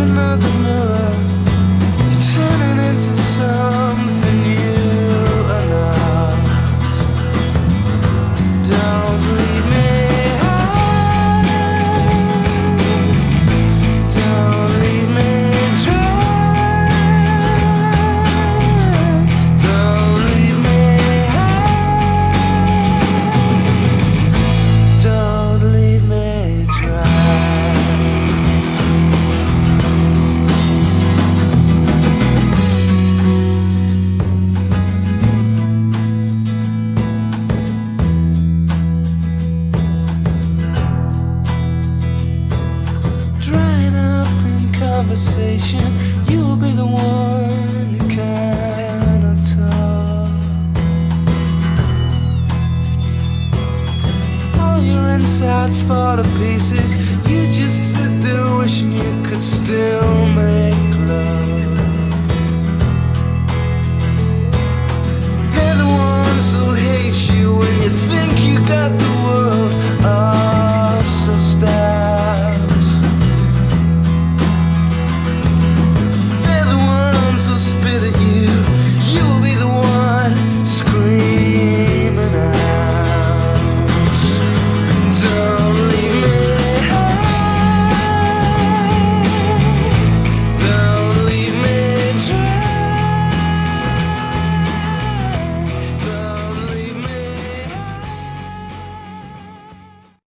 another mirror, you're turning into something new enough. Don't leave me high, don't leave me dry, don't leave me high, don't leave me dry. Drying up in conversation, you'll be the one who cannot talk. All your insides fall to pieces, you just sit there